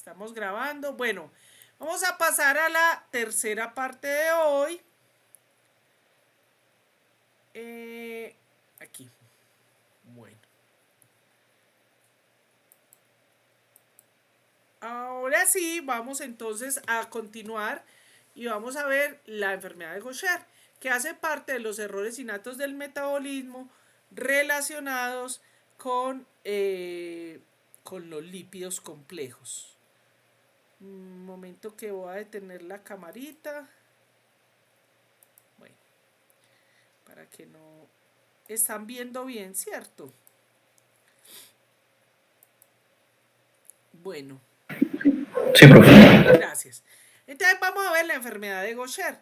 Estamos grabando. Bueno, vamos a pasar a la tercera parte de hoy. Aquí. Bueno. Ahora sí, vamos entonces a continuar y vamos a ver la enfermedad de Gaucher, que hace parte de los errores innatos del metabolismo relacionados con los lípidos complejos. Un momento que voy a detener la camarita. Bueno, para que no... Están viendo bien, ¿cierto? Bueno. Sí, profe. Gracias. Entonces vamos a ver la enfermedad de Gaucher.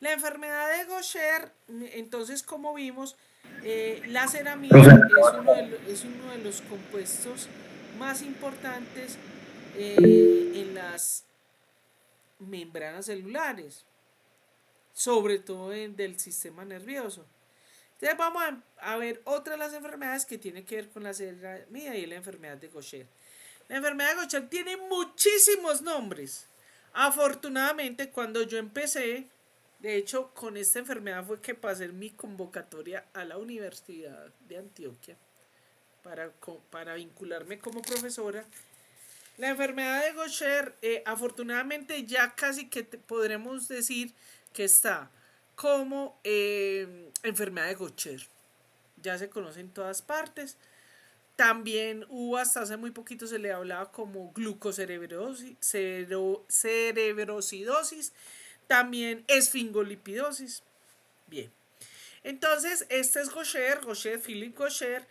La enfermedad de Gaucher, entonces como vimos, la ceramida es uno de los compuestos más importantes en las membranas celulares, sobre todo del sistema nervioso. Entonces vamos a ver otra de las enfermedades que tiene que ver con la ceramida y la enfermedad de Gaucher. La enfermedad de Gaucher tiene muchísimos nombres. Afortunadamente, cuando yo empecé, de hecho, con esta enfermedad fue que pasé mi convocatoria a la Universidad de Antioquia para vincularme como profesora. La enfermedad de Gaucher, afortunadamente, ya casi que podremos decir que está como enfermedad de Gaucher. Ya se conoce en todas partes. También hubo hasta hace muy poquito se le hablaba como cerebrosidosis, también esfingolipidosis. Bien. Entonces, este es Gaucher, Philip Gaucher.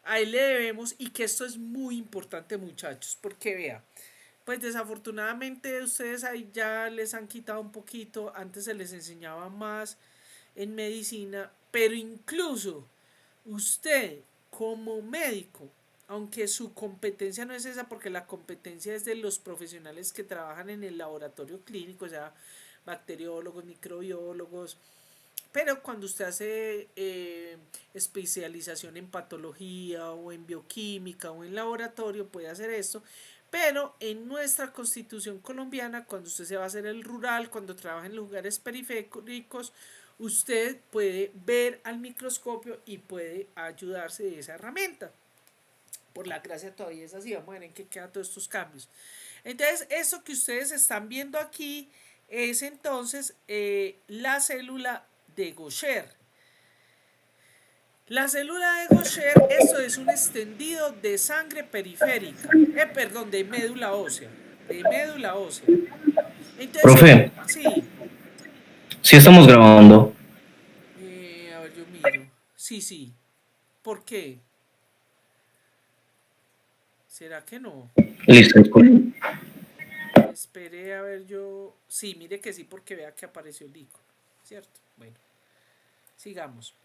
Ahí le debemos, y que esto es muy importante, muchachos, porque vea, pues desafortunadamente ustedes ahí ya les han quitado un poquito, antes se les enseñaba más en medicina, pero incluso usted como médico, aunque su competencia no es esa, porque la competencia es de los profesionales que trabajan en el laboratorio clínico, o sea, bacteriólogos, microbiólogos, pero cuando usted hace especialización en patología o en bioquímica o en laboratorio puede hacer esto, pero en nuestra constitución colombiana, cuando usted se va a hacer el rural, cuando trabaja en lugares periféricos, usted puede ver al microscopio y puede ayudarse de esa herramienta. Por la gracia todavía es así, vamos a ver en qué quedan todos estos cambios. Entonces, eso que ustedes están viendo aquí es entonces la célula de Gaucher. La célula de Gaucher, esto es un extendido de sangre periférica, perdón, de médula ósea, de médula ósea. Entonces, Profe, sí, sí estamos grabando. a ver, yo miro. Sí, sí. ¿Por qué? ¿Será que no? Listo, disculpe. Esperé a ver yo. Sí, mire que sí, porque vea que apareció el icono. ¿Cierto? Bueno, sigamos.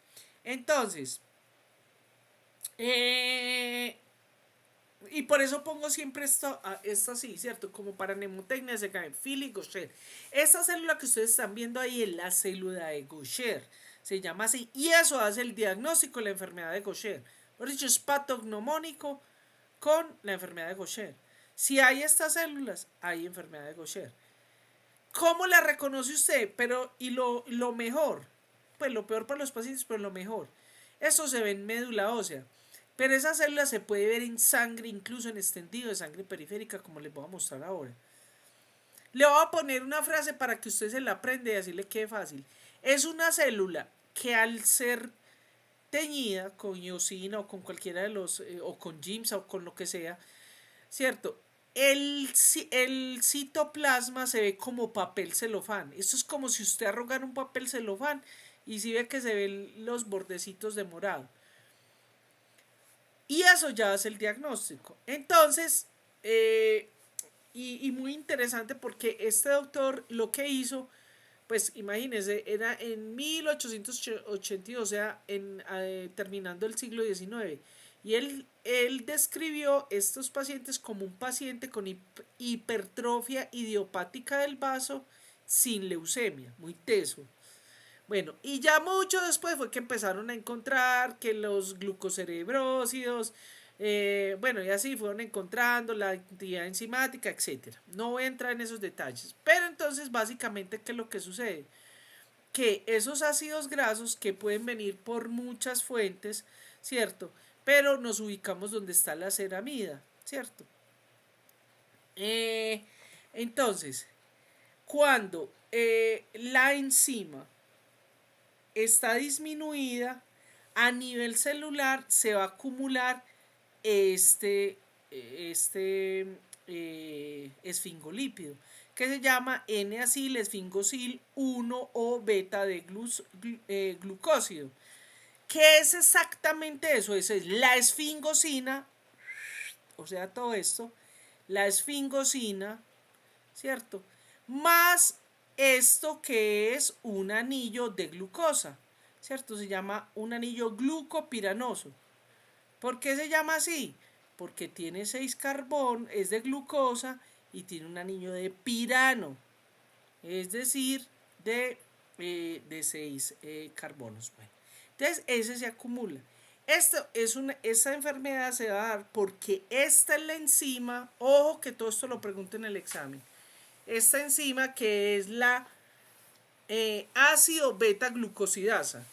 Entonces, y por eso pongo siempre esto así, ¿cierto? Como para mnemotecnia se cae Philip Gaucher. Esta célula que ustedes están viendo ahí es la célula de Gaucher. Se llama así. Y eso hace el diagnóstico de la enfermedad de Gaucher. Por dicho, es patognomónico con la enfermedad de Gaucher. Si hay estas células, hay enfermedad de Gaucher. ¿Cómo la reconoce usted? Pero, y lo mejor, pues lo peor para los pacientes, pero lo mejor. Eso se ve en médula ósea. Pero esa célula se puede ver en sangre, incluso en extendido de sangre periférica, como les voy a mostrar ahora. Le voy a poner una frase para que usted se la aprenda y así le quede fácil. Es una célula que al ser teñida con iosina o con cualquiera de los, o con GIMSA o con lo que sea, ¿cierto? El citoplasma se ve como papel celofán. Esto es como si usted arrugara un papel celofán y si ve que se ven los bordecitos de morado. Y eso ya es el diagnóstico. Entonces, y muy interesante porque este doctor lo que hizo, pues imagínense, era en 1882, o sea, terminando el siglo XIX. Y él describió estos pacientes como un paciente con hipertrofia idiopática del vaso sin leucemia, muy teso. Bueno, y ya mucho después fue que empezaron a encontrar que los glucocerebrósidos, Bueno, y así fueron encontrando la actividad enzimática, etcétera. No voy a entrar en esos detalles. Pero entonces, básicamente, ¿qué es lo que sucede? Que esos ácidos grasos que pueden venir por muchas fuentes, ¿cierto? Pero nos ubicamos donde está la ceramida, ¿cierto? Eh, entonces, cuando la enzima está disminuida, a nivel celular se va a acumular este, este esfingolípido que se llama N-acil esfingosil 1 o beta de glucósido. ¿Qué es exactamente eso? Eso es la esfingosina, o sea, todo esto, la esfingosina, ¿cierto? Más esto que es un anillo de glucosa, ¿cierto? Se llama un anillo glucopiranoso. ¿Por qué se llama así? Porque tiene 6 carbón, es de glucosa y tiene un anillo de pirano, es decir, de 6 carbonos. Bueno, entonces ese se acumula. Esta enfermedad se va a dar porque esta es la enzima, ojo que todo esto lo pregunto en el examen, esta enzima que es la ácido beta glucosidasa.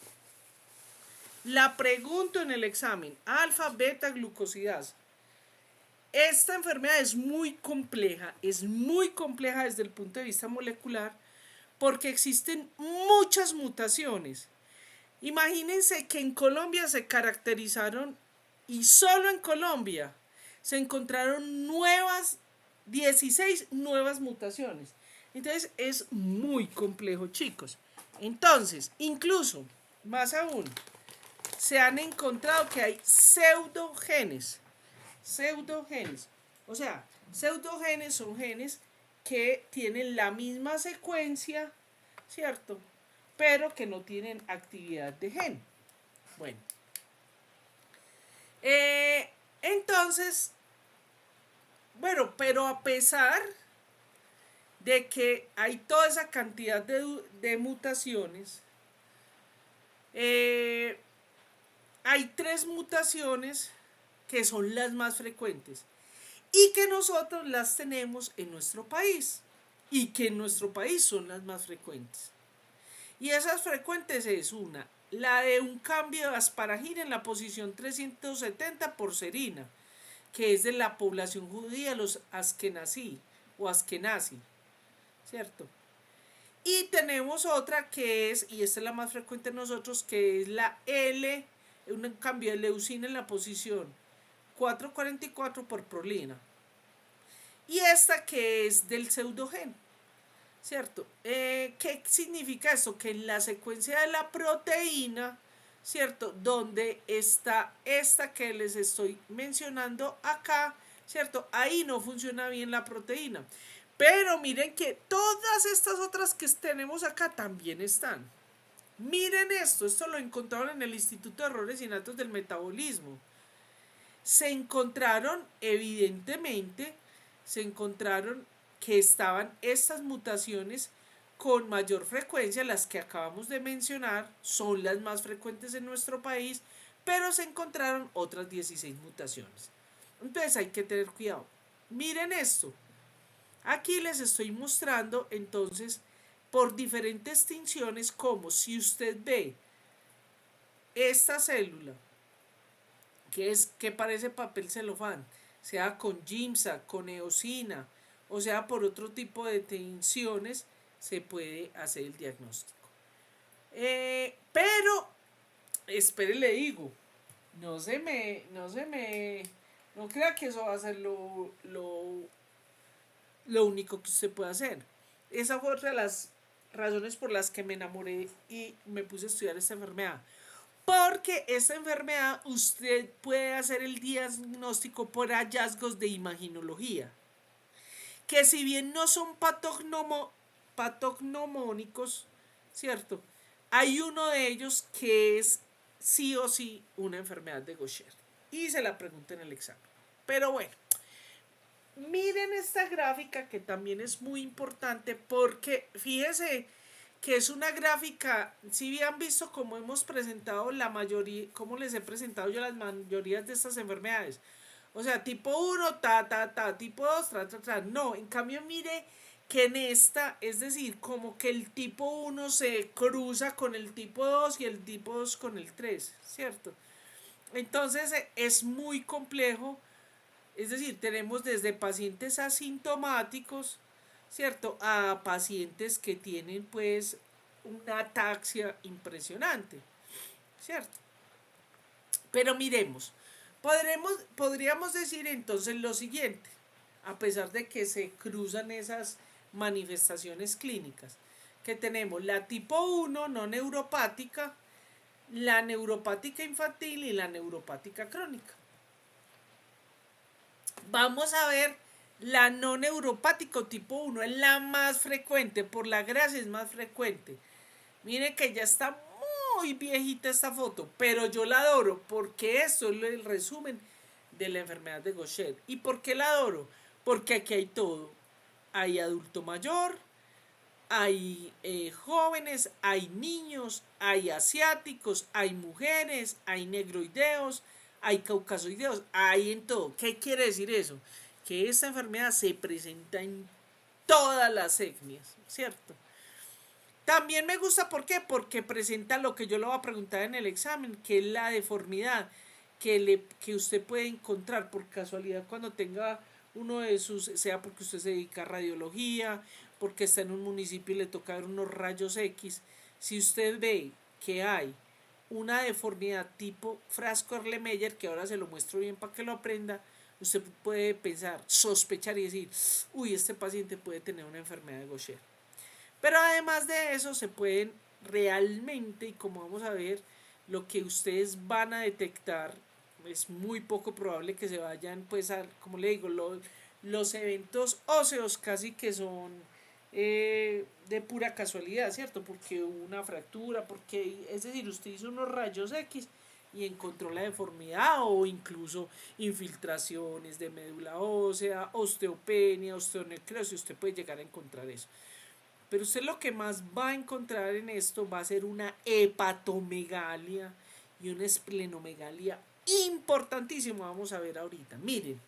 La pregunto en el examen, alfa beta glucosidasa. Esta enfermedad es muy compleja desde el punto de vista molecular porque existen muchas mutaciones. Imagínense que en Colombia se caracterizaron y solo en Colombia se encontraron 16 nuevas mutaciones. Entonces es muy complejo, chicos. Entonces, incluso, más aún, se han encontrado que hay pseudogenes. Pseudogenes. O sea, pseudogenes son genes que tienen la misma secuencia, ¿cierto? Pero que no tienen actividad de gen. Bueno. Entonces, bueno, pero a pesar de que hay toda esa cantidad de mutaciones, hay 3 mutaciones que son las más frecuentes y que nosotros las tenemos en nuestro país y que en nuestro país son las más frecuentes. Y esas frecuentes es una, la de un cambio de asparagina en la posición 370 por serina, que es de la población judía, los askenazí o askenazi, ¿cierto? Y tenemos otra que es, y esta es la más frecuente en nosotros, que es la L, un cambio de leucina en la posición 444 por prolina. Y esta que es del pseudogen, ¿cierto? ¿Qué significa eso? Que en la secuencia de la proteína, ¿cierto? Donde está esta que les estoy mencionando acá, ¿cierto? Ahí no funciona bien la proteína. Pero miren que todas estas otras que tenemos acá también están. Miren esto lo encontraron en el Instituto de Errores Innatos del Metabolismo. Se encontraron, evidentemente, que estaban estas mutaciones con mayor frecuencia, las que acabamos de mencionar, son las más frecuentes en nuestro país, pero se encontraron otras 16 mutaciones. Entonces hay que tener cuidado. Miren esto. Aquí les estoy mostrando entonces por diferentes extinciones como si usted ve esta célula que parece papel celofán, sea con GIMSA, con eosina, o sea por otro tipo de tensiones, se puede hacer el diagnóstico. Pero, espere, le digo, no crea que eso va a ser lo único que usted puede hacer. Esa fue otra de las razones por las que me enamoré y me puse a estudiar esta enfermedad. Porque esta enfermedad usted puede hacer el diagnóstico por hallazgos de imaginología, que si bien no son patognomónicos, ¿cierto? Hay uno de ellos que es sí o sí una enfermedad de Gaucher. Y se la pregunté en el examen. Pero bueno, miren esta gráfica que también es muy importante porque fíjese que es una gráfica, si han visto cómo hemos presentado la mayoría, cómo les he presentado yo las mayorías de estas enfermedades. O sea, tipo 1, tipo 2, No, en cambio mire que en esta, es decir, como que el tipo 1 se cruza con el tipo 2 y el tipo 2 con el 3, ¿cierto? Entonces es muy complejo, es decir, tenemos desde pacientes asintomáticos, ¿cierto? A pacientes que tienen pues una ataxia impresionante, ¿cierto? Pero miremos, podríamos decir entonces lo siguiente, a pesar de que se cruzan esas manifestaciones clínicas, que tenemos la tipo 1 no neuropática, la neuropática infantil y la neuropática crónica. Vamos a ver la no neuropático tipo 1, es la más frecuente, por la grasa es más frecuente. Miren que ya está muy viejita esta foto, pero yo la adoro porque esto es el resumen de la enfermedad de Gaucher. ¿Y por qué la adoro? Porque aquí hay todo. Hay adulto mayor, hay jóvenes, hay niños, hay asiáticos, hay mujeres, hay negroideos, hay caucasoideos, hay en todo. ¿Qué quiere decir eso? Que esta enfermedad se presenta en todas las etnias, ¿cierto? También me gusta, ¿por qué? Porque presenta lo que yo le voy a preguntar en el examen, que es la deformidad que usted puede encontrar por casualidad cuando tenga uno de sus, sea porque usted se dedica a radiología, porque está en un municipio y le toca ver unos rayos X. Si usted ve que hay una deformidad tipo frasco Erlenmeyer, que ahora se lo muestro bien para que lo aprenda, usted puede pensar, sospechar y decir, uy, este paciente puede tener una enfermedad de Gaucher. Pero además de eso se pueden realmente, y como vamos a ver, lo que ustedes van a detectar es muy poco probable que se vayan pues a, como le digo, los eventos óseos casi que son de pura casualidad, ¿cierto? Porque hubo una fractura, porque, es decir, usted hizo unos rayos X y encontró la deformidad o incluso infiltraciones de médula ósea, osteopenia, osteonecrosis, usted puede llegar a encontrar eso. Pero usted lo que más va a encontrar en esto va a ser una hepatomegalia y una esplenomegalia importantísimo, vamos a ver ahorita. Miren,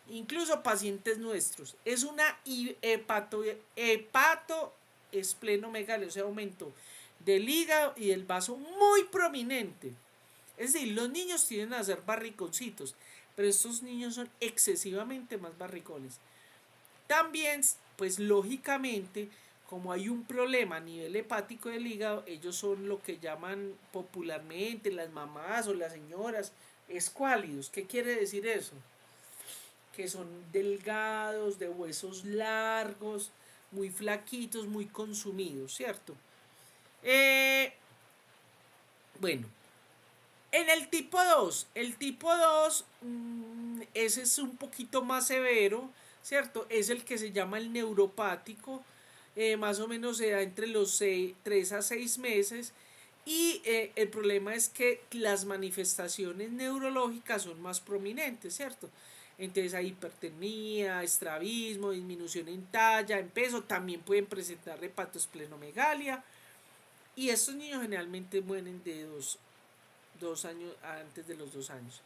incluso pacientes nuestros, es una hepatoesplenomegalia, o sea, aumento del hígado y del vaso muy prominente. Es decir, los niños tienden a ser barriconcitos, pero estos niños son excesivamente más barricones. También, pues lógicamente, como hay un problema a nivel hepático del hígado, ellos son lo que llaman popularmente las mamás o las señoras escuálidos. ¿Qué quiere decir eso? Que son delgados, de huesos largos, muy flaquitos, muy consumidos, ¿cierto? Bueno, en el tipo 2 ese es un poquito más severo, ¿cierto? Es el que se llama el neuropático, más o menos se da entre los 3 a 6 meses y el problema es que las manifestaciones neurológicas son más prominentes, ¿cierto? Entonces hay hipertenía, estrabismo, disminución en talla, en peso, también pueden presentar hepatoesplenomegalia y estos niños generalmente mueren de 2 años, antes de los 2 años.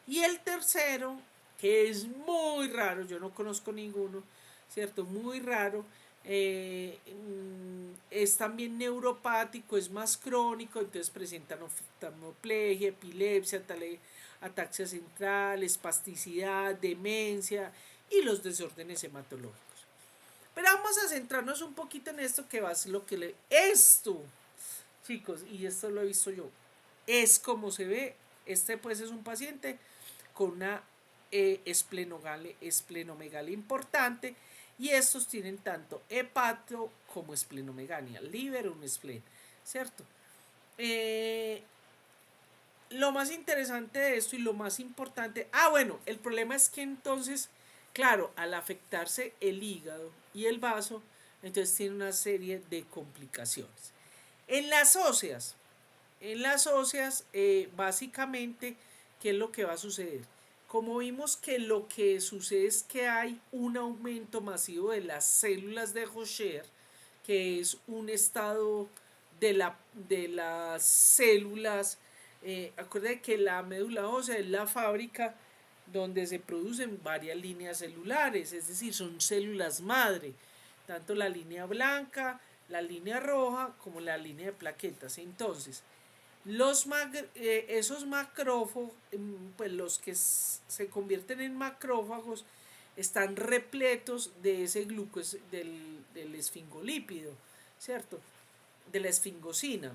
Y el tercero, que es muy raro, yo no conozco ninguno, ¿cierto? Muy raro, es también neuropático, es más crónico, entonces presentan oftalmoplegia, epilepsia, ataxia central, espasticidad, demencia y los desórdenes hematológicos. Pero vamos a centrarnos un poquito en esto que va a ser lo que esto, chicos, y esto lo he visto yo, es como se ve. Este pues es un paciente con una esplenomegalia importante y estos tienen tanto hepato como esplenomegalia, liver o un spleen, ¿cierto? Lo más interesante de esto y lo más importante, bueno, el problema es que entonces, claro, al afectarse el hígado y el vaso, entonces tiene una serie de complicaciones. En las óseas, básicamente, ¿qué es lo que va a suceder? Como vimos que lo que sucede es que hay un aumento masivo de las células de Gaucher, que es un estado de las células. Acuérdense que la médula ósea es la fábrica donde se producen varias líneas celulares, es decir, son células madre, tanto la línea blanca, la línea roja como la línea de plaquetas. Entonces, esos macrófagos, pues los que se convierten en macrófagos, están repletos de ese glucos del esfingolípido, ¿cierto? De la esfingosina.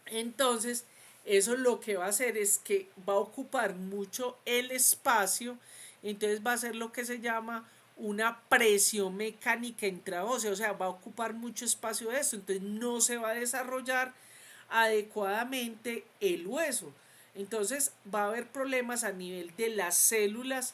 Entonces, eso lo que va a hacer es que va a ocupar mucho el espacio, entonces va a ser lo que se llama una presión mecánica intraósea, o sea, va a ocupar mucho espacio de eso, entonces no se va a desarrollar adecuadamente el hueso. Entonces va a haber problemas a nivel de las células,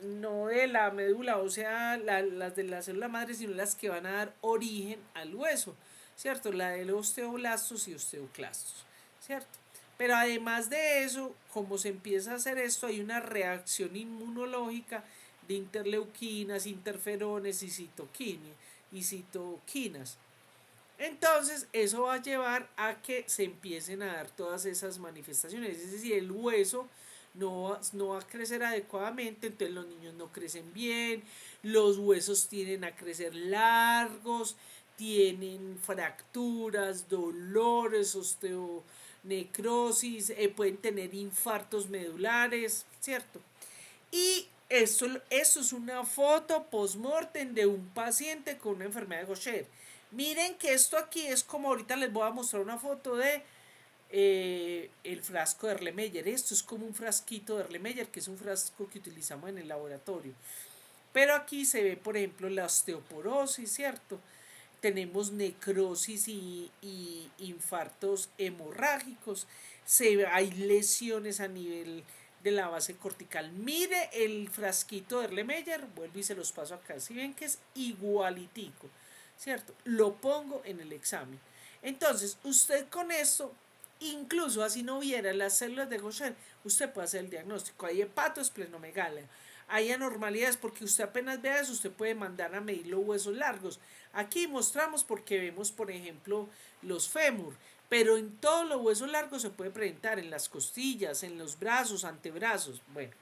no de la médula ósea, las de la célula madre, sino las que van a dar origen al hueso, ¿cierto? La de los osteoblastos y osteoclastos, ¿cierto? Pero además de eso, como se empieza a hacer esto, hay una reacción inmunológica de interleuquinas, interferones y citoquinas. Entonces, eso va a llevar a que se empiecen a dar todas esas manifestaciones. Es decir, el hueso no va a crecer adecuadamente, entonces los niños no crecen bien, los huesos tienden a crecer largos, tienen fracturas, dolores, osteonecrosis, pueden tener infartos medulares, ¿cierto? Y eso es una foto post-mortem de un paciente con una enfermedad de Gaucher. Miren que esto aquí es como ahorita les voy a mostrar una foto de el frasco de Erlenmeyer. Esto es como un frasquito de Erlenmeyer, que es un frasco que utilizamos en el laboratorio. Pero aquí se ve, por ejemplo, la osteoporosis, ¿cierto? Tenemos necrosis y infartos hemorrágicos. Hay lesiones a nivel de la base cortical. Mire el frasquito de Erlenmeyer, vuelvo y se los paso acá. Si ven que es igualitico, ¿cierto? Lo pongo en el examen. Entonces, usted con esto, incluso así no viera las células de Gaucher, usted puede hacer el diagnóstico. Hay hepatoesplenomegalia, hay anormalidades, porque usted apenas vea eso, usted puede mandar a medir los huesos largos. Aquí mostramos porque vemos, por ejemplo, los fémur, pero en todos los huesos largos se puede presentar, en las costillas, en los brazos, antebrazos. Bueno,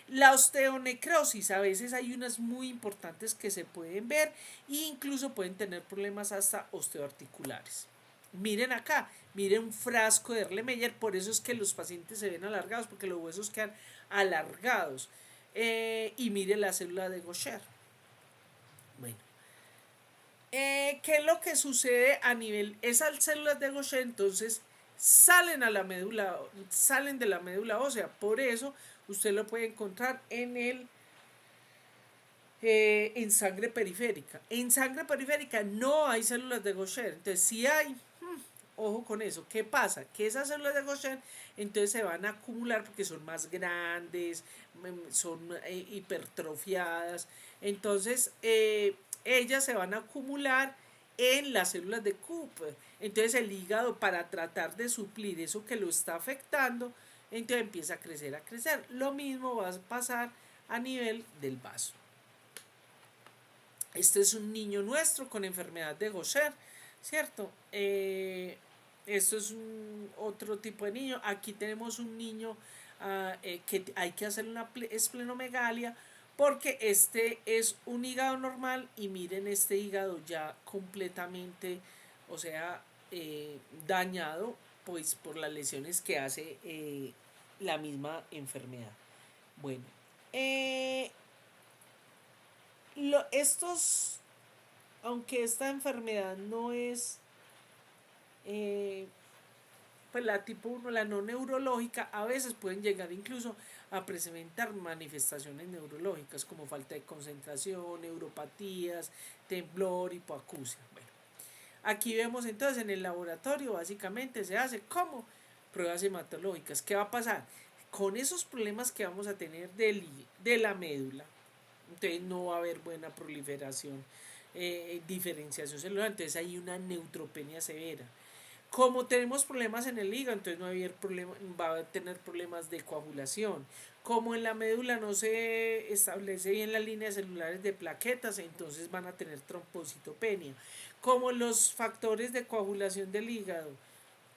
la osteonecrosis, a veces hay unas muy importantes que se pueden ver e incluso pueden tener problemas hasta osteoarticulares. Miren acá, miren un frasco de Erlenmeyer, por eso es que los pacientes se ven alargados, porque los huesos quedan alargados. Y miren la célula de Gaucher. Bueno, ¿qué es lo que sucede a nivel? Esas células de Gaucher entonces salen a la médula, salen de la médula ósea, por eso usted lo puede encontrar en sangre periférica. En sangre periférica no hay células de Gaucher, entonces si hay, ojo con eso. ¿Qué pasa? Que esas células de Gaucher entonces se van a acumular porque son más grandes, son hipertrofiadas, entonces ellas se van a acumular en las células de Cooper. Entonces el hígado, para tratar de suplir eso que lo está afectando, entonces empieza a crecer, a crecer. Lo mismo va a pasar a nivel del vaso. Este es un niño nuestro con enfermedad de Gaucher, ¿cierto? Esto es otro tipo de niño. Aquí tenemos un niño que hay que hacer una esplenomegalia porque este es un hígado normal y miren este hígado ya completamente, o sea, dañado pues por las lesiones que hace la misma enfermedad. Bueno, estos, aunque esta enfermedad no es pues la tipo 1, la no neurológica, a veces pueden llegar incluso a presentar manifestaciones neurológicas como falta de concentración, neuropatías, temblor, hipoacusia. Bueno, aquí vemos entonces en el laboratorio básicamente se hace como pruebas hematológicas. ¿Qué va a pasar? Con esos problemas que vamos a tener de la médula, entonces no va a haber buena proliferación, diferenciación celular, entonces hay una neutropenia severa. Como tenemos problemas en el hígado, entonces no va a tener problemas de coagulación. Como en la médula no se establece bien las líneas celulares de plaquetas, entonces van a tener trombocitopenia. Como los factores de coagulación del hígado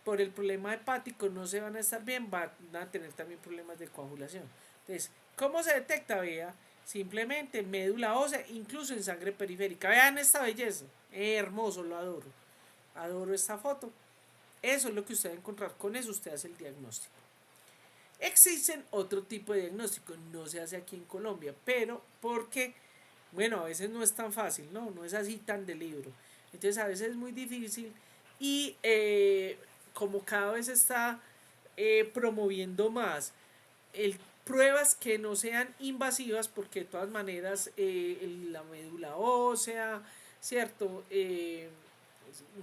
por el problema hepático no se van a estar bien, van a tener también problemas de coagulación. Entonces, ¿cómo se detecta? Vea, simplemente médula ósea, incluso en sangre periférica. Vean esta belleza, hermoso, lo adoro. Adoro esta foto. Eso es lo que usted va a encontrar, con eso usted hace el diagnóstico. Existen otro tipo de diagnóstico, no se hace aquí en Colombia, pero porque, bueno, a veces no es tan fácil, no es así tan de libro. Entonces a veces es muy difícil y como cada vez está promoviendo más pruebas que no sean invasivas, porque de todas maneras la médula ósea, ¿cierto?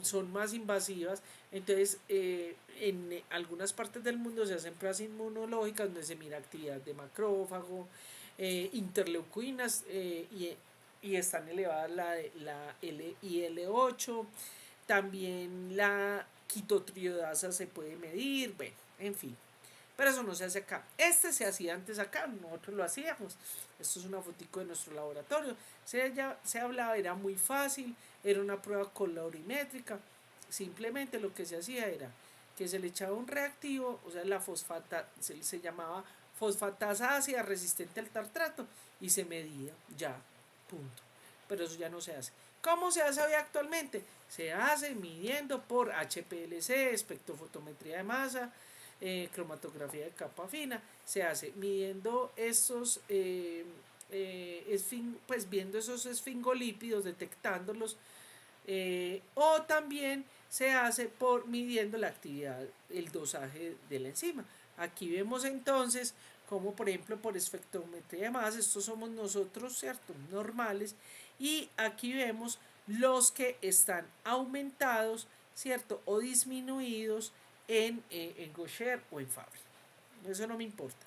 Son más invasivas. Entonces, en algunas partes del mundo se hacen pruebas inmunológicas donde se mira actividad de macrófago, interleucinas y están elevadas la IL-8, también la quitotriodasa se puede medir, bueno, en fin. Pero eso no se hace acá. Este se hacía antes acá, nosotros lo hacíamos. Esto es una fotico de nuestro laboratorio. Se hablaba, era muy fácil, era una prueba colorimétrica. Simplemente lo que se hacía era que se le echaba un reactivo, o sea, la fosfata, se llamaba fosfatasa ácida resistente al tartrato y se medía, ya, punto. Pero eso ya no se hace. ¿Cómo se hace hoy actualmente? Se hace midiendo por HPLC, espectrofotometría de masa, cromatografía de capa fina, se hace midiendo estos, pues viendo esos esfingolípidos, detectándolos, o también se hace por midiendo la actividad, el dosaje de la enzima. Aquí vemos entonces como por ejemplo por espectrometría de masa, estos somos nosotros, ¿cierto? Normales, y aquí vemos los que están aumentados, ¿cierto? O disminuidos en Gaucher o en Fabry. Eso no me importa.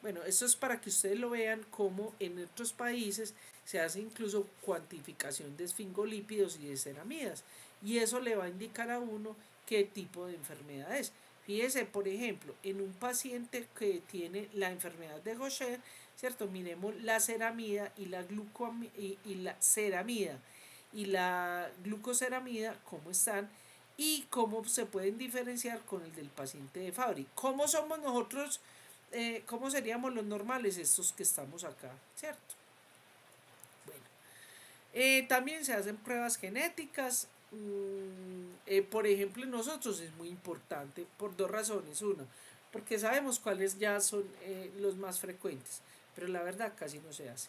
Bueno, eso es para que ustedes lo vean como en otros países se hace incluso cuantificación de esfingolípidos y de ceramidas. Y eso le va a indicar a uno qué tipo de enfermedad es. Fíjese, por ejemplo, en un paciente que tiene la enfermedad de Gaucher, ¿cierto? Miremos la ceramida y la ceramida y la glucoceramida, cómo están y cómo se pueden diferenciar con el del paciente de Fabry. ¿Cómo somos nosotros? ¿Cómo seríamos los normales estos que estamos acá? ¿Cierto? Bueno, también se hacen pruebas genéticas. Por ejemplo, en nosotros es muy importante por dos razones. Una, porque sabemos cuáles ya son los más frecuentes, pero la verdad casi no se hace.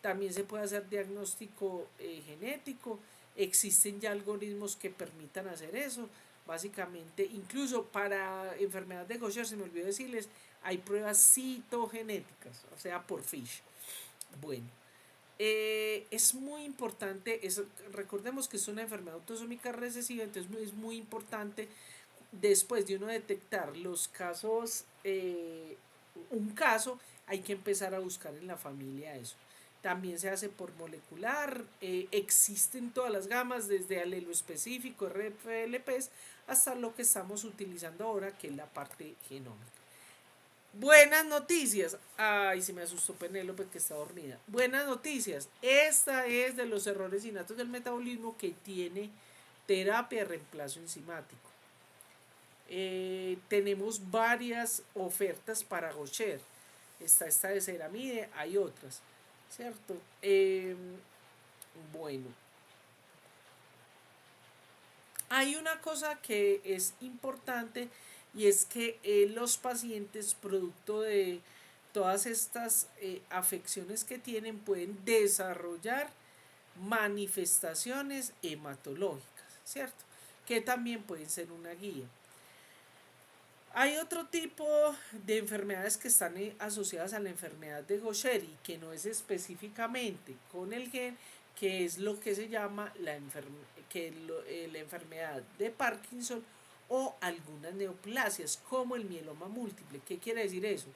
También se puede hacer diagnóstico genético. Existen ya algoritmos que permitan hacer eso. Básicamente, incluso para enfermedades de Gaucher, se me olvidó decirles, hay pruebas citogenéticas, o sea, por FISH. Bueno, es muy importante, recordemos que es una enfermedad autosómica recesiva, entonces es muy importante después de uno detectar los casos, un caso, hay que empezar a buscar en la familia eso. También se hace por molecular, existen todas las gamas, desde alelo específico, RFLPs, hasta lo que estamos utilizando ahora, que es la parte genómica. Buenas noticias. Ay, se me asustó Penélope que está dormida. Buenas noticias. Esta es de los errores innatos del metabolismo que tiene terapia de reemplazo enzimático. Tenemos varias ofertas para Gaucher. Está esta de ceramide, hay otras, ¿cierto? Bueno, hay una cosa que es importante y es que los pacientes, producto de todas estas afecciones que tienen, pueden desarrollar manifestaciones hematológicas, ¿cierto? Que también pueden ser una guía. Hay otro tipo de enfermedades que están asociadas a la enfermedad de Gaucher y que no es específicamente con el gen, que es lo que se llama la enfermedad de Parkinson o algunas neoplasias, como el mieloma múltiple. ¿Qué quiere decir eso?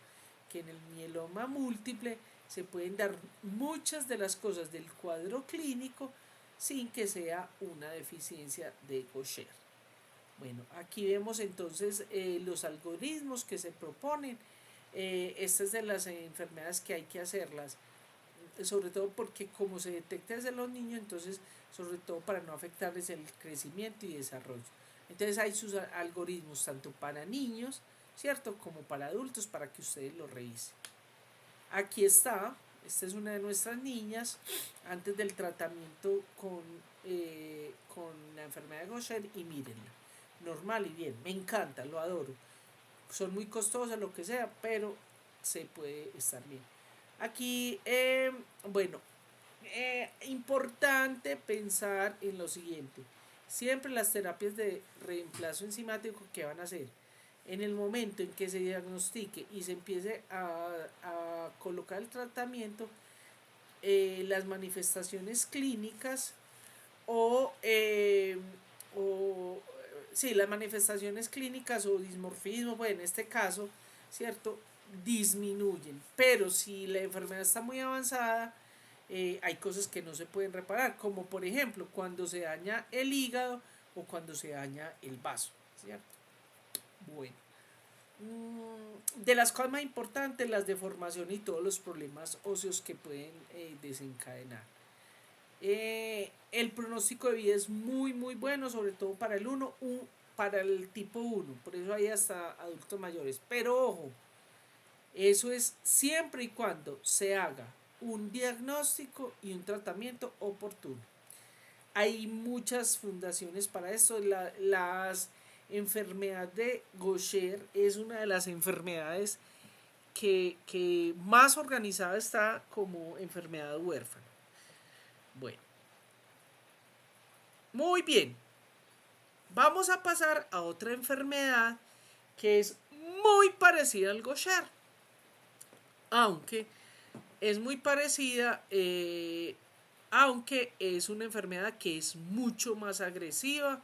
Que en el mieloma múltiple se pueden dar muchas de las cosas del cuadro clínico sin que sea una deficiencia de Gaucher. Bueno, aquí vemos entonces los algoritmos que se proponen Estas es de las enfermedades que hay que hacerlas, sobre todo porque como se detecta desde los niños, entonces sobre todo para no afectarles el crecimiento y desarrollo. Entonces hay sus algoritmos tanto para niños, ¿cierto? Como para adultos, para que ustedes lo revisen. Aquí está, esta es una de nuestras niñas antes del tratamiento con la enfermedad de Gaucher y mírenla, normal y bien, me encanta, lo adoro. Son muy costosas, lo que sea, pero se puede estar bien. Aquí, bueno, importante pensar en lo siguiente. Siempre las terapias de reemplazo enzimático que van a hacer en el momento en que se diagnostique y se empiece a colocar el tratamiento, las manifestaciones clínicas o, o sí, las manifestaciones clínicas o dismorfismo, pues en este caso, ¿cierto? Disminuyen. Pero si la enfermedad está muy avanzada, hay cosas que no se pueden reparar, como por ejemplo cuando se daña el hígado o cuando se daña el vaso, ¿cierto? Bueno. De las cosas más importantes, las deformaciones y todos los problemas óseos que pueden desencadenar. El pronóstico de vida es muy muy bueno, sobre todo para el para el tipo 1, por eso hay hasta adultos mayores. Pero ojo, eso es siempre y cuando se haga un diagnóstico y un tratamiento oportuno. Hay muchas fundaciones para esto. Las enfermedades de Gaucher es una de las enfermedades que más organizada está como enfermedad huérfana. Bueno, muy bien. Vamos a pasar a otra enfermedad que es muy parecida al Gaucher. Aunque es muy parecida, aunque es una enfermedad que es mucho más agresiva,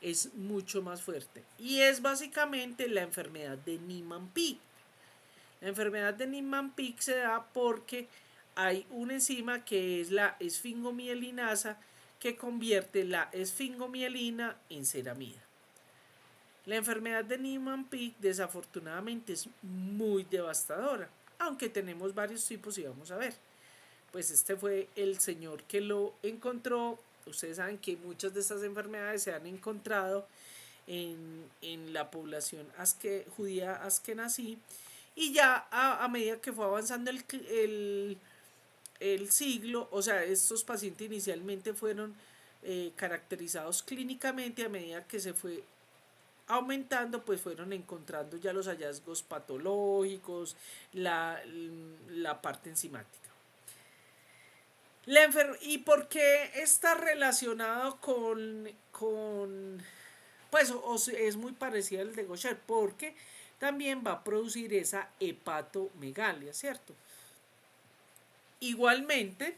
es mucho más fuerte. Y es básicamente la enfermedad de Niemann-Pick. La enfermedad de Niemann-Pick se da porque hay una enzima que es la esfingomielinasa que convierte la esfingomielina en ceramida. La enfermedad de Niemann-Pick desafortunadamente es muy devastadora, aunque tenemos varios tipos y vamos a ver. Pues este fue el señor que lo encontró. Ustedes saben que muchas de estas enfermedades se han encontrado en la población judía askenazí, y ya a medida que fue avanzando el siglo, o sea, estos pacientes inicialmente fueron caracterizados clínicamente, a medida que se fue aumentando, pues fueron encontrando ya los hallazgos patológicos, la parte enzimática. ¿Y por qué está relacionado pues es muy parecido al de Gaucher? Porque también va a producir esa hepatomegalia, ¿cierto? Igualmente,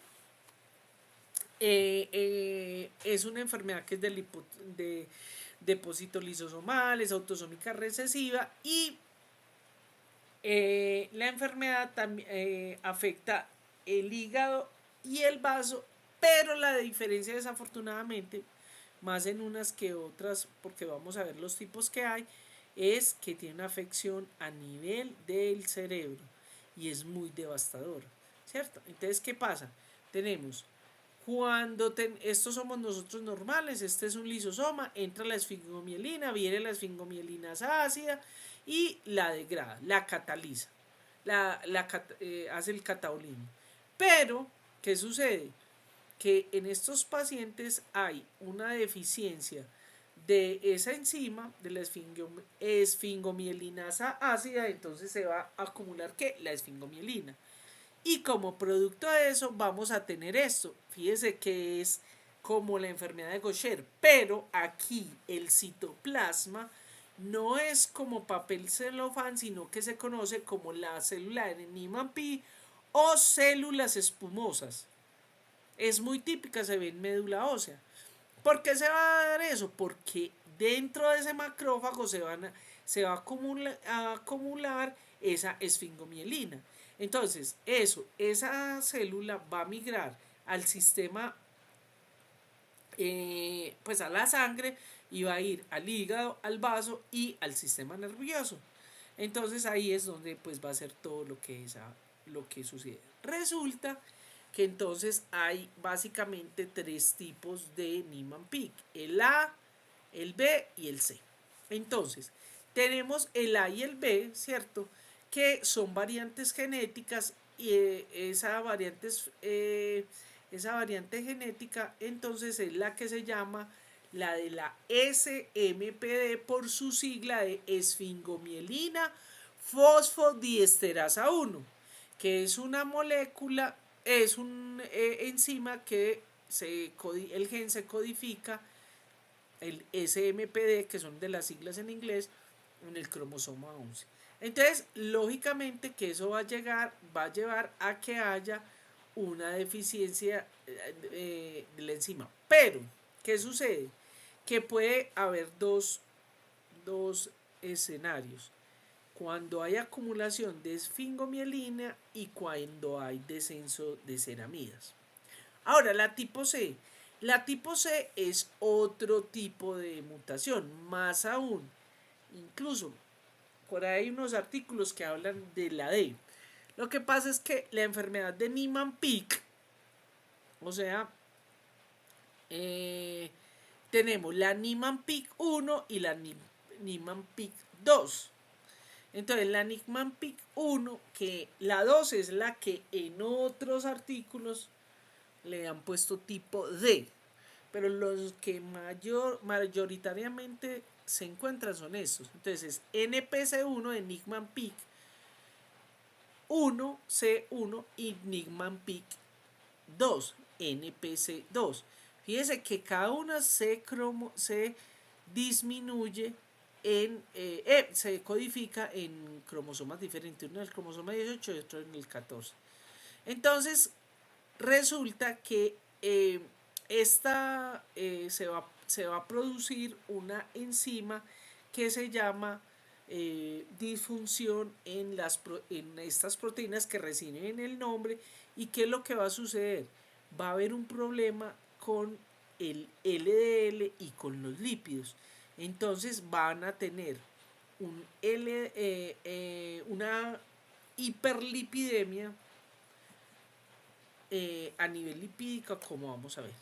es una enfermedad que es de depósitos lisosomales, autosómica recesiva, y la enfermedad también afecta el hígado y el vaso, pero la diferencia desafortunadamente, más en unas que otras, porque vamos a ver los tipos que hay, es que tiene una afección a nivel del cerebro y es muy devastadora, ¿cierto? Entonces, ¿qué pasa? Tenemos estos somos nosotros normales, este es un lisosoma, entra la esfingomielina, viene la esfingomielinasa ácida y la degrada, la cataliza, hace el catabolismo. Pero, ¿qué sucede? Que en estos pacientes hay una deficiencia de esa enzima, de la esfingomielinasa ácida, entonces se va a acumular ¿qué? La esfingomielina. Y como producto de eso vamos a tener esto. Fíjese que es como la enfermedad de Gaucher, pero aquí el citoplasma no es como papel celofán, sino que se conoce como la célula de Niemann-Pick o células espumosas. Es muy típica, se ve en médula ósea. ¿Por qué se va a dar eso? Porque dentro de ese macrófago se va a acumular esa esfingomielina. Entonces, esa célula va a migrar al sistema, pues a la sangre, y va a ir al hígado, al vaso y al sistema nervioso. Entonces ahí es donde pues va a ser todo lo que sucede. Resulta que entonces hay básicamente tres tipos de Niemann-Pick: el A, el B y el C. Entonces, tenemos el A y el B, ¿cierto? Que son variantes genéticas y esa variante genética entonces es la que se llama la de la SMPD por su sigla de esfingomielina fosfodiesterasa 1, que es una molécula, es un enzima que el gen se codifica, el SMPD, que son de las siglas en inglés, en el cromosoma 11. Entonces, lógicamente que eso va a llevar a que haya una deficiencia de la enzima. Pero, ¿qué sucede? Que puede haber dos escenarios: cuando hay acumulación de esfingomielina y cuando hay descenso de ceramidas. Ahora, la tipo C. La tipo C es otro tipo de mutación, más aún. Incluso, por ahí hay unos artículos que hablan de la D. Lo que pasa es que la enfermedad de Niemann-Pick, o sea, eh, tenemos la Niemann-Pick 1 y la Niemann-Pick 2. Entonces, la Niemann-Pick 1, que la 2 es la que en otros artículos le han puesto tipo D, pero los que mayoritariamente se encuentran son estos. Entonces, NPC1 de Niemann-Pick 1, C1 y Niemann-Pick 2, NPC2. Fíjese que cada una se disminuye se codifica en cromosomas diferentes, uno en el cromosoma 18 y otro en el 14. Entonces, resulta que se va a producir una enzima que se llama disfunción en estas proteínas que reciben el nombre. ¿Y qué es lo que va a suceder? Va a haber un problema con el LDL y con los lípidos. Entonces van a tener una hiperlipidemia a nivel lipídico, como vamos a ver.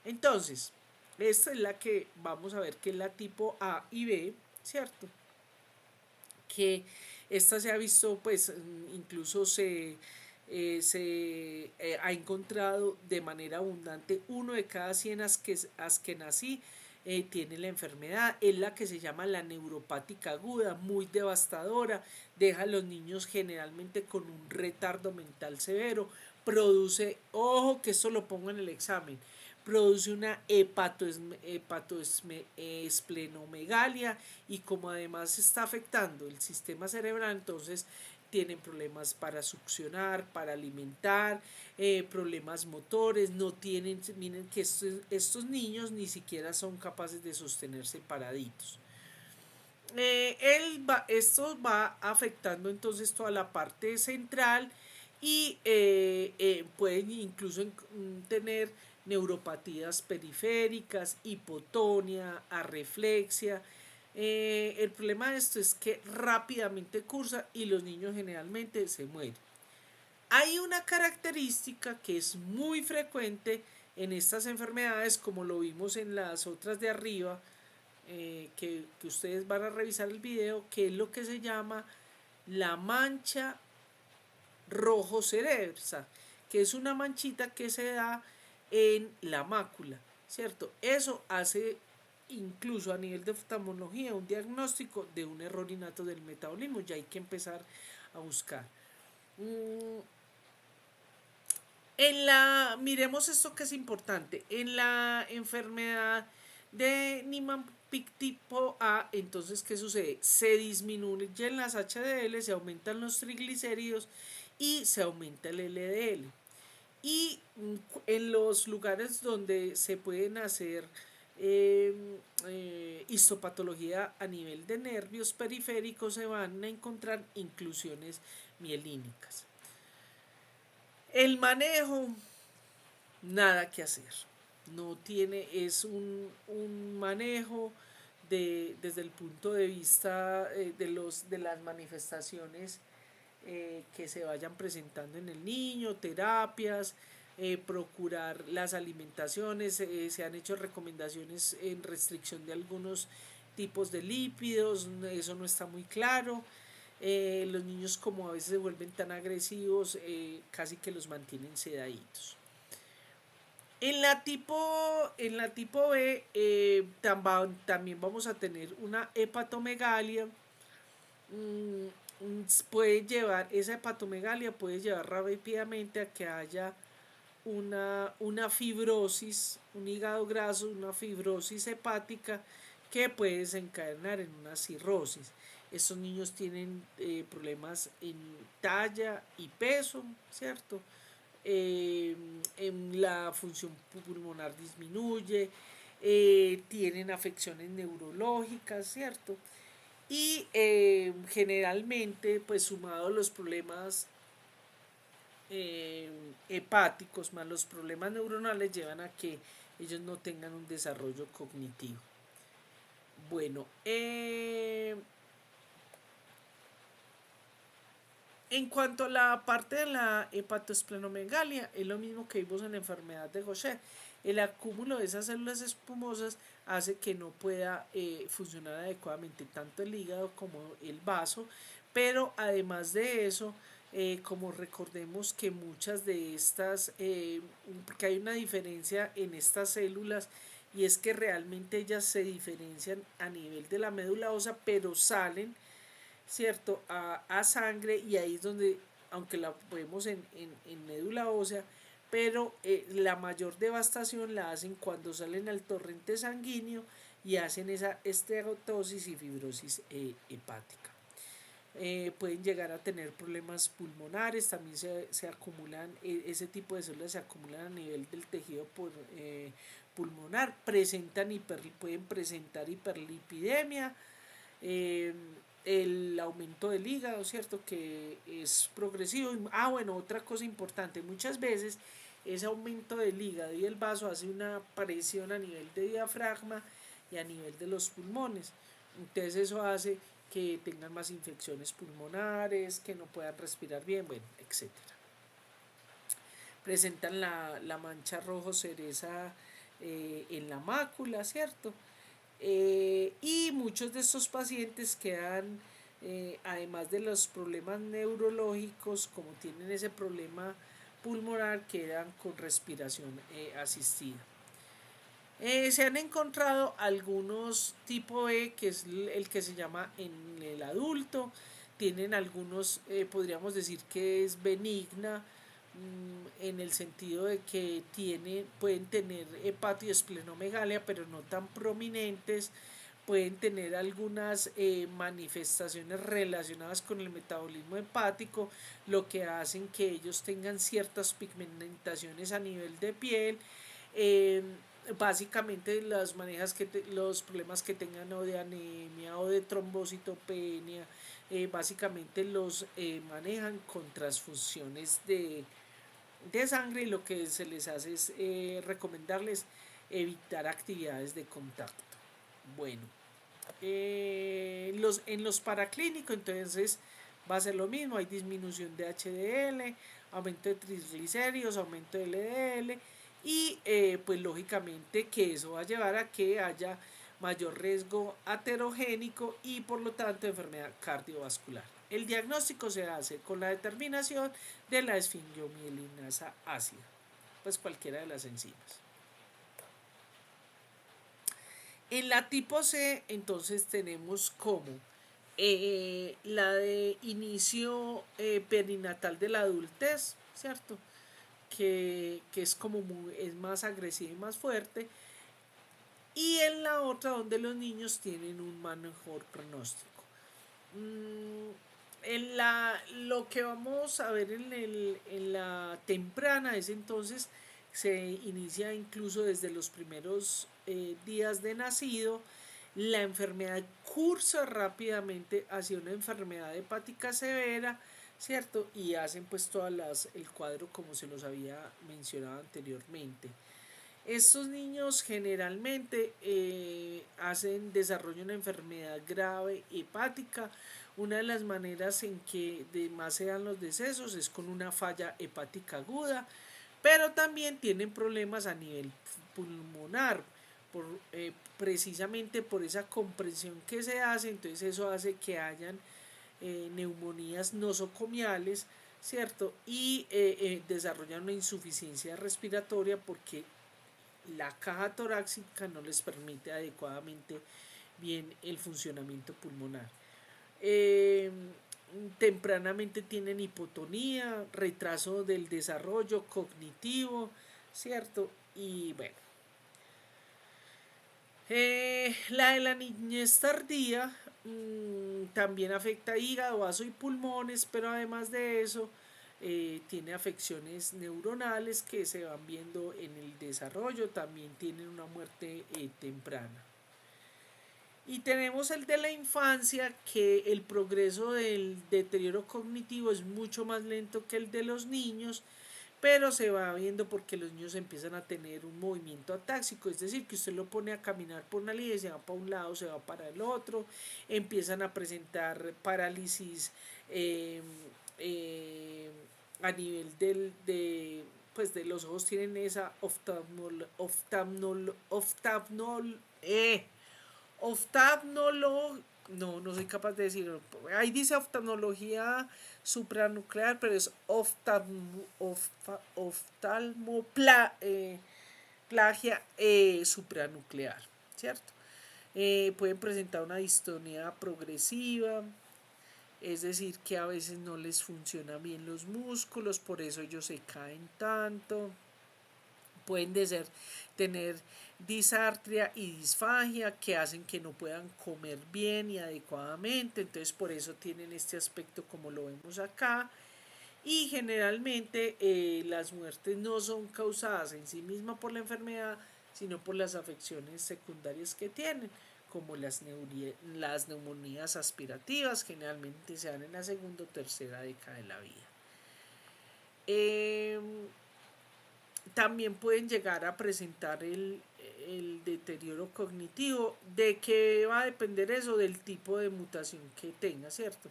Entonces, esta es la que vamos a ver, que es la tipo A y B, ¿cierto? Que esta se ha visto, pues, incluso se ha encontrado de manera abundante. 1 de cada 100 askenazí tiene la enfermedad. Es la que se llama la neuropática aguda, muy devastadora. Deja a los niños generalmente con un retardo mental severo. Produce, ojo que esto lo pongo en el examen, produce una hepatoesplenomegalia, y como además está afectando el sistema cerebral, entonces tienen problemas para succionar, para alimentar, problemas motores, no tienen, miren que estos niños ni siquiera son capaces de sostenerse paraditos. Esto va afectando entonces toda la parte central y pueden incluso tener neuropatías periféricas, hipotonia, arreflexia. El problema de esto es que rápidamente cursa y los niños generalmente se mueren. Hay una característica que es muy frecuente en estas enfermedades, como lo vimos en las otras de arriba, que ustedes van a revisar el video, que es lo que se llama la mancha rojo cerebrosa, que es una manchita que se da en la mácula, ¿cierto? Eso hace incluso a nivel de oftalmología un diagnóstico de un error innato del metabolismo. Ya hay que empezar a buscar. Miremos esto que es importante. En la enfermedad de Niemann-Pick tipo A, entonces, ¿qué sucede? Se disminuyen las HDL, se aumentan los triglicéridos y se aumenta el LDL. Y en los lugares donde se pueden hacer histopatología a nivel de nervios periféricos, se van a encontrar inclusiones mielínicas. El manejo, nada que hacer. No tiene, es un manejo desde el punto de vista de las manifestaciones que se vayan presentando en el niño, terapias, procurar las alimentaciones, se han hecho recomendaciones en restricción de algunos tipos de lípidos, eso no está muy claro. Los niños como a veces se vuelven tan agresivos, casi que los mantienen sedaditos. En la tipo B también vamos a tener una hepatomegalia. Esa hepatomegalia puede llevar rápidamente a que haya una fibrosis, un hígado graso, una fibrosis hepática que puede desencadenar en una cirrosis. Estos niños tienen problemas en talla y peso, ¿cierto? En la función pulmonar disminuye, tienen afecciones neurológicas, ¿cierto? Y generalmente, pues sumado a los problemas hepáticos más los problemas neuronales llevan a que ellos no tengan un desarrollo cognitivo. Bueno, en cuanto a la parte de la hepatoesplenomegalia, es lo mismo que vimos en la enfermedad de Gaucher. El acúmulo de esas células espumosas hace que no pueda funcionar adecuadamente tanto el hígado como el vaso, pero además de eso, como recordemos que muchas de estas, porque hay una diferencia en estas células, y es que realmente ellas se diferencian a nivel de la médula ósea, pero salen, ¿cierto?, a sangre, y ahí es donde, aunque la vemos en médula ósea, pero la mayor devastación la hacen cuando salen al torrente sanguíneo y hacen esa esteatosis y fibrosis hepática. Pueden llegar a tener problemas pulmonares, también se acumulan, ese tipo de células se acumulan a nivel del tejido pulmonar, pueden presentar hiperlipidemia, eh, el aumento del hígado, ¿cierto? Que es progresivo. Bueno, otra cosa importante, muchas veces ese aumento del hígado y el vaso hace una presión a nivel de diafragma y a nivel de los pulmones. Entonces eso hace que tengan más infecciones pulmonares, que no puedan respirar bien, bueno, etcétera. Presentan la mancha rojo cereza en la mácula, ¿cierto? Y muchos de estos pacientes quedan, además de los problemas neurológicos, como tienen ese problema pulmonar, quedan con respiración asistida. Se han encontrado algunos tipo E, que es el que se llama en el adulto, tienen algunos, podríamos decir que es benigna, en el sentido de que pueden tener hepato y esplenomegalia, pero no tan prominentes, pueden tener algunas manifestaciones relacionadas con el metabolismo hepático, lo que hacen que ellos tengan ciertas pigmentaciones a nivel de piel. Básicamente los problemas que tengan o de anemia o de trombocitopenia, básicamente los manejan con transfusiones de sangre, y lo que se les hace es recomendarles evitar actividades de contacto. Bueno, en los paraclínicos entonces va a ser lo mismo, hay disminución de HDL, aumento de triglicéridos, aumento de LDL, y pues lógicamente que eso va a llevar a que haya mayor riesgo aterogénico y por lo tanto enfermedad cardiovascular. El diagnóstico se hace con la determinación de la esfingomielinasa ácida, pues cualquiera de las enzimas. En la tipo C entonces tenemos como la de inicio perinatal de la adultez, ¿cierto? Que es como es más agresiva y más fuerte, y en la otra donde los niños tienen un mejor pronóstico. Lo que vamos a ver en la temprana es entonces se inicia incluso desde los primeros días de nacido. La enfermedad cursa rápidamente hacia una enfermedad hepática severa, ¿cierto? Y hacen pues el cuadro como se los había mencionado anteriormente. Estos niños generalmente desarrollan una enfermedad grave hepática. Una de las maneras en que más se dan los decesos es con una falla hepática aguda, pero también tienen problemas a nivel pulmonar, por, precisamente por esa compresión que se hace. Entonces eso hace que hayan neumonías nosocomiales, ¿cierto? Y desarrollan una insuficiencia respiratoria porque la caja torácica no les permite adecuadamente bien el funcionamiento pulmonar. Eh, Tempranamente tienen hipotonía, retraso del desarrollo cognitivo, ¿cierto? Y bueno, la de la niñez tardía también afecta hígado, vaso y pulmones, pero además de eso tiene afecciones neuronales que se van viendo en el desarrollo, también tienen una muerte temprana. Y tenemos el de la infancia, que el progreso del deterioro cognitivo es mucho más lento que el de los niños, pero se va viendo porque los niños empiezan a tener un movimiento atáxico, es decir, que usted lo pone a caminar por una línea y se va para un lado, se va para el otro, empiezan a presentar parálisis eh, a nivel pues de los ojos, tienen esa oftalmología, no soy capaz de decirlo. Ahí dice oftalmología supranuclear, pero es oftalmoplagia supranuclear, ¿cierto? Pueden presentar una distonía progresiva, es decir, que a veces no les funcionan bien los músculos, por eso ellos se caen tanto. Pueden tener disartria y disfagia que hacen que no puedan comer bien y adecuadamente, entonces por eso tienen este aspecto como lo vemos acá. Y generalmente las muertes no son causadas en sí misma por la enfermedad, sino por las afecciones secundarias que tienen, como las neumonías aspirativas, generalmente se dan en la segunda o tercera década de la vida. Eh, También pueden llegar a presentar el deterioro cognitivo. ¿De qué va a depender eso? Del tipo de mutación que tenga, ¿cierto?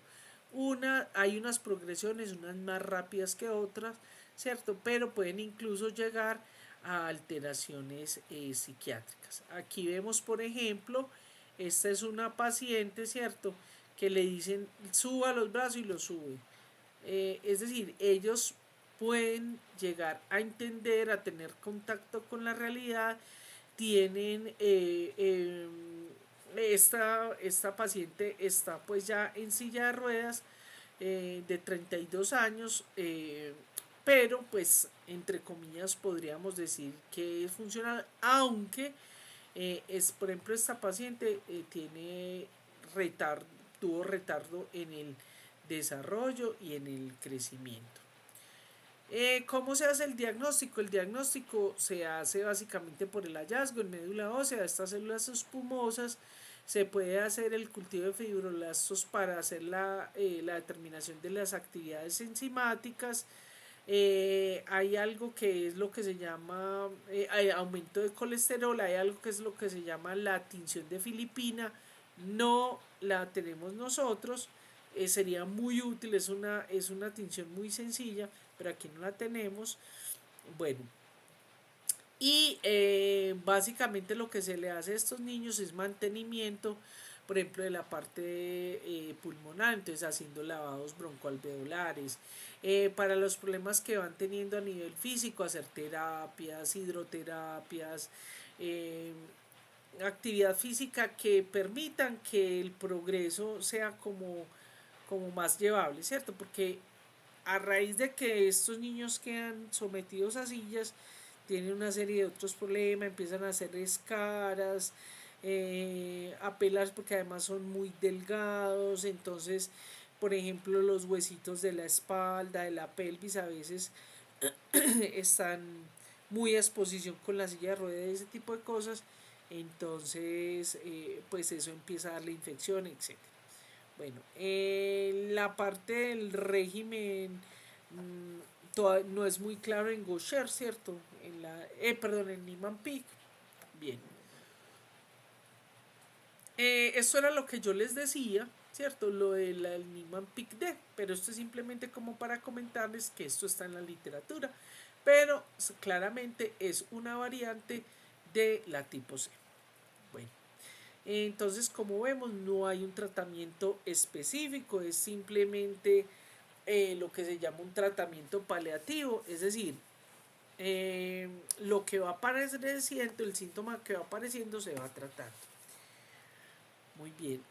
Hay unas progresiones, unas más rápidas que otras, ¿cierto? Pero pueden incluso llegar a alteraciones psiquiátricas. Aquí vemos, por ejemplo, esta es una paciente, ¿cierto? Que le dicen suba los brazos y los sube. Es decir, ellos pueden llegar a entender, a tener contacto con la realidad, tienen esta paciente está pues ya en silla de ruedas de 32 años, pero pues entre comillas podríamos decir que es funcional, aunque por ejemplo esta paciente tuvo retardo en el desarrollo y en el crecimiento. ¿Cómo se hace el diagnóstico? El diagnóstico se hace básicamente por el hallazgo en médula ósea de estas células espumosas. Se puede hacer el cultivo de fibroblastos para hacer la determinación de las actividades enzimáticas. Hay algo que es lo que se llama hay aumento de colesterol, hay algo que es lo que se llama la tinción de Filipina, no la tenemos nosotros, sería muy útil, es una tinción muy sencilla, pero aquí no la tenemos. Bueno, y básicamente lo que se le hace a estos niños es mantenimiento, por ejemplo, de la parte pulmonar, entonces haciendo lavados broncoalveolares. Para los problemas que van teniendo a nivel físico, hacer terapias, hidroterapias, eh, actividad física que permitan que el progreso sea como más llevable, ¿cierto? Porque a raíz de que estos niños quedan sometidos a sillas, tienen una serie de otros problemas, empiezan a hacer escaras, a pelar porque además son muy delgados, entonces, por ejemplo, los huesitos de la espalda, de la pelvis a veces están muy a exposición con la silla de ruedas y ese tipo de cosas, entonces, pues eso empieza a darle infección, etc. Bueno, la parte del régimen no es muy claro en Gaucher, ¿cierto? Perdón, en Niemann-Pick. Bien. Eso era lo que yo les decía, ¿cierto? Lo del Niemann-Pick D, pero esto es simplemente como para comentarles que esto está en la literatura, pero claramente es una variante de la tipo C. Bueno, entonces como vemos no hay un tratamiento específico, es simplemente lo que se llama un tratamiento paliativo, es decir, lo que va apareciendo, el síntoma que va apareciendo se va tratando. Muy bien.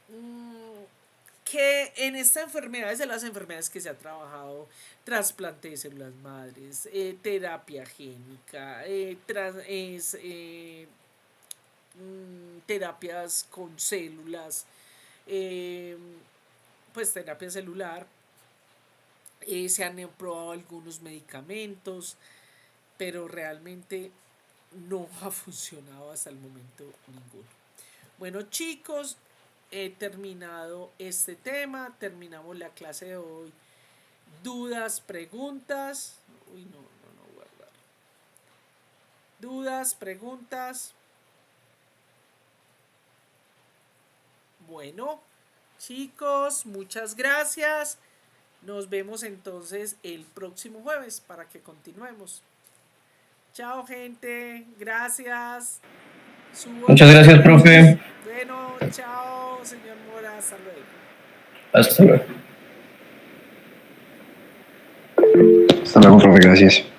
Que en esta enfermedad es de las enfermedades que se ha trabajado: trasplante de células madres, terapia génica, terapias con células, eh, pues terapia celular. Se han probado algunos medicamentos, pero realmente no ha funcionado hasta el momento ninguno. Bueno, chicos, he terminado este tema, terminamos la clase de hoy. Dudas, preguntas. Uy, no guardar. Dudas, preguntas. Bueno, chicos, muchas gracias. Nos vemos entonces el próximo jueves para que continuemos. Chao, gente. Gracias. Muchas gracias, profe. Bueno, chao, señor Mora. Hasta luego. Hasta luego. Hasta luego, profe, gracias.